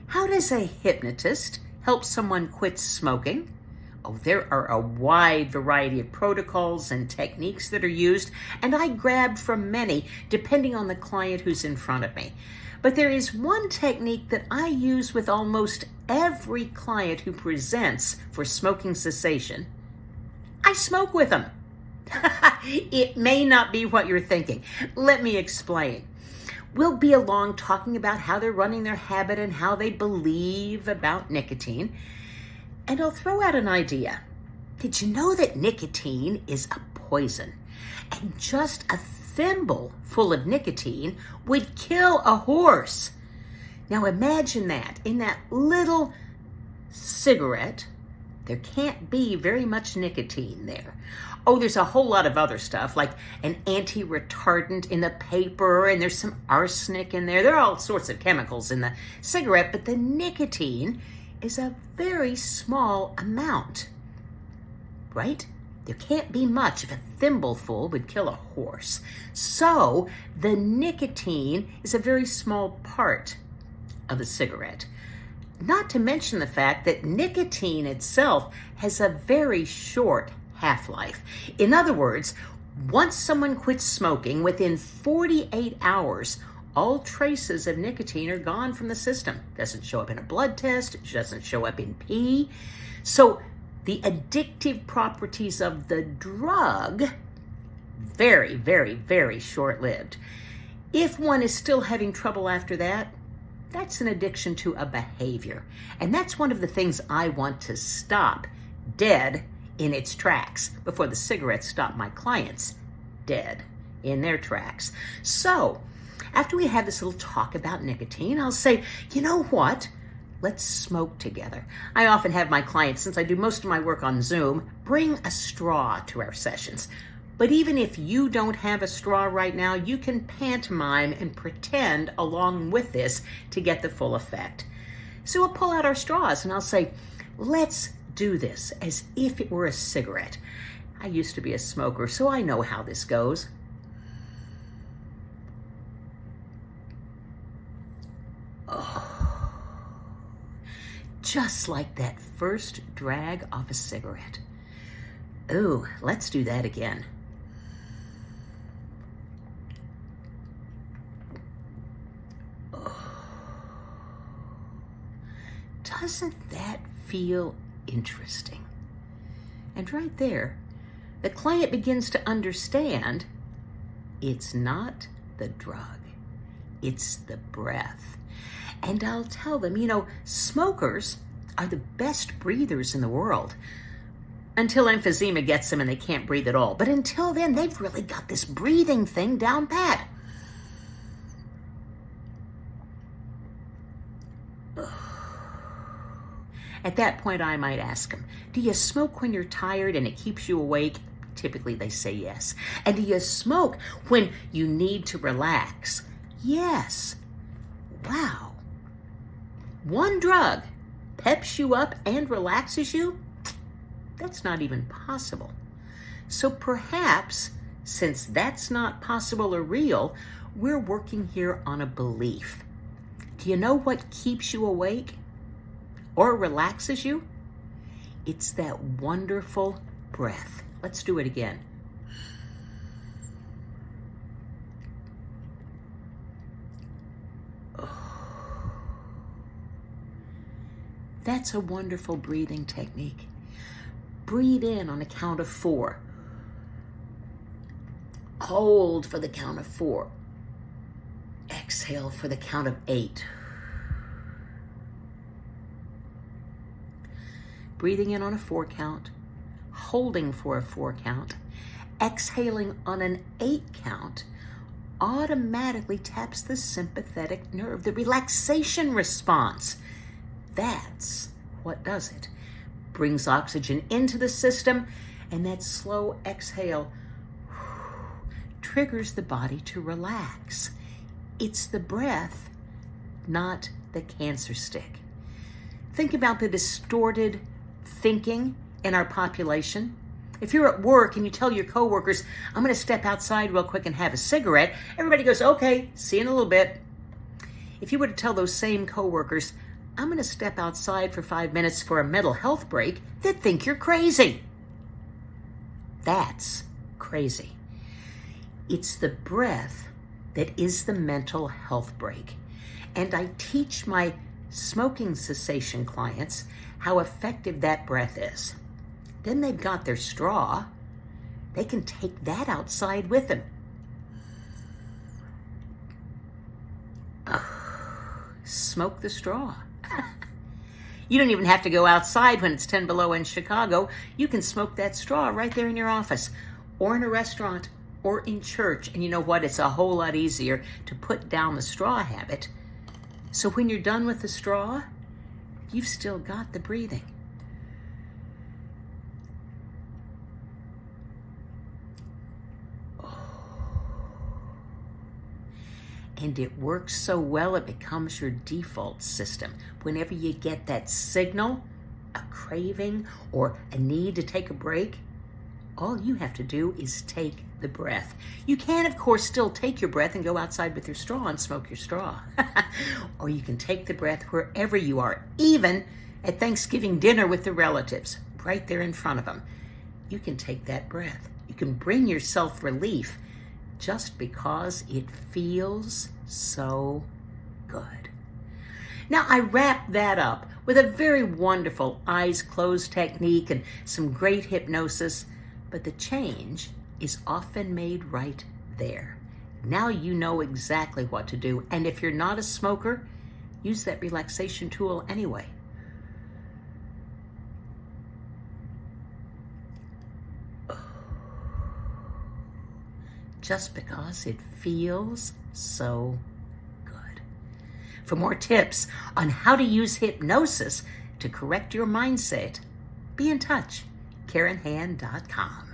How does a hypnotist help someone quit smoking? Oh, there are a wide variety of protocols and techniques that are used, and I grab from many depending on the client who's in front of me. But there is one technique that I use with almost every client who presents for smoking cessation. I smoke with them. It may not be what you're thinking. Let me explain. We'll be along talking about how they're running their habit and how they believe about nicotine. And I'll throw out an idea. Did you know that nicotine is a poison? And just a thimble full of nicotine would kill a horse. Now imagine that. In that little cigarette, there can't be very much nicotine there. Oh, there's a whole lot of other stuff, like an anti-retardant in the paper, and there's some arsenic in there. There are all sorts of chemicals in the cigarette, but the nicotine is a very small amount, right? There can't be much. If a thimbleful would kill a horse. So the nicotine is a very small part of a cigarette. Not to mention the fact that nicotine itself has a very short half-life. In other words, once someone quits smoking, within 48 hours, all traces of nicotine are gone from the system. It doesn't show up in a blood test. It doesn't show up in pee. So the addictive properties of the drug, very, very, very short-lived. If one is still having trouble after that, that's an addiction to a behavior. And that's one of the things I want to stop dead in its tracks before the cigarettes stop my clients dead in their tracks. So after we have this little talk about nicotine, I'll say, you know what? Let's smoke together. I often have my clients, since I do most of my work on Zoom, bring a straw to our sessions. But even if you don't have a straw right now, you can pantomime and pretend along with this to get the full effect. So we'll pull out our straws and I'll say, let's do this as if it were a cigarette. I used to be a smoker, so I know how this goes. Oh, just like that first drag off a cigarette. Ooh, let's do that again. Doesn't that feel interesting? And right there, the client begins to understand it's not the drug, it's the breath. And I'll tell them, smokers are the best breathers in the world. Until emphysema gets them and they can't breathe at all. But until then, they've really got this breathing thing down pat. At that point, I might ask them, do you smoke when you're tired and it keeps you awake? Typically, they say yes. And do you smoke when you need to relax? Yes. Wow. One drug peps you up and relaxes you? That's not even possible. So perhaps, since that's not possible or real, we're working here on a belief. Do you know what keeps you awake or relaxes you? It's that wonderful breath. Let's do it again. Oh. That's a wonderful breathing technique. Breathe in on a count of 4. Hold for the count of 4. Exhale for the count of 8. Breathing in on a 4 count, holding for a 4 count, exhaling on an 8 count, automatically taps the sympathetic nerve, the relaxation response. That's what does it. Brings oxygen into the system, and that slow exhale triggers the body to relax. It's the breath, not the cancer stick. Think about the distorted thinking in our population. If you're at work and you tell your coworkers, I'm going to step outside real quick and have a cigarette, everybody goes, okay, see you in a little bit. If you were to tell those same coworkers, I'm going to step outside for 5 minutes for a mental health break, they'd think you're crazy. That's crazy. It's the breath that is the mental health break. And I teach my smoking cessation clients how effective that breath is. Then they've got their straw. They can take that outside with them. Smoke the straw. You don't even have to go outside when it's 10 below in Chicago. You can smoke that straw right there in your office or in a restaurant or in church. And you know what? It's a whole lot easier to put down the straw habit. So when you're done with the straw, you've still got the breathing. And it works so well, it becomes your default system. Whenever you get that signal, a craving, or a need to take a break, all you have to do is take the breath. You can, of course, still take your breath and go outside with your straw and smoke your straw. Or you can take the breath wherever you are, even at Thanksgiving dinner with the relatives, right there in front of them. You can take that breath. You can bring yourself relief just because it feels so good. Now, I wrap that up with a very wonderful eyes closed technique and some great hypnosis, but the change is often made right there. Now you know exactly what to do, and if you're not a smoker, use that relaxation tool anyway. Just because it feels so good. For more tips on how to use hypnosis to correct your mindset, be in touch. KarenHand.com.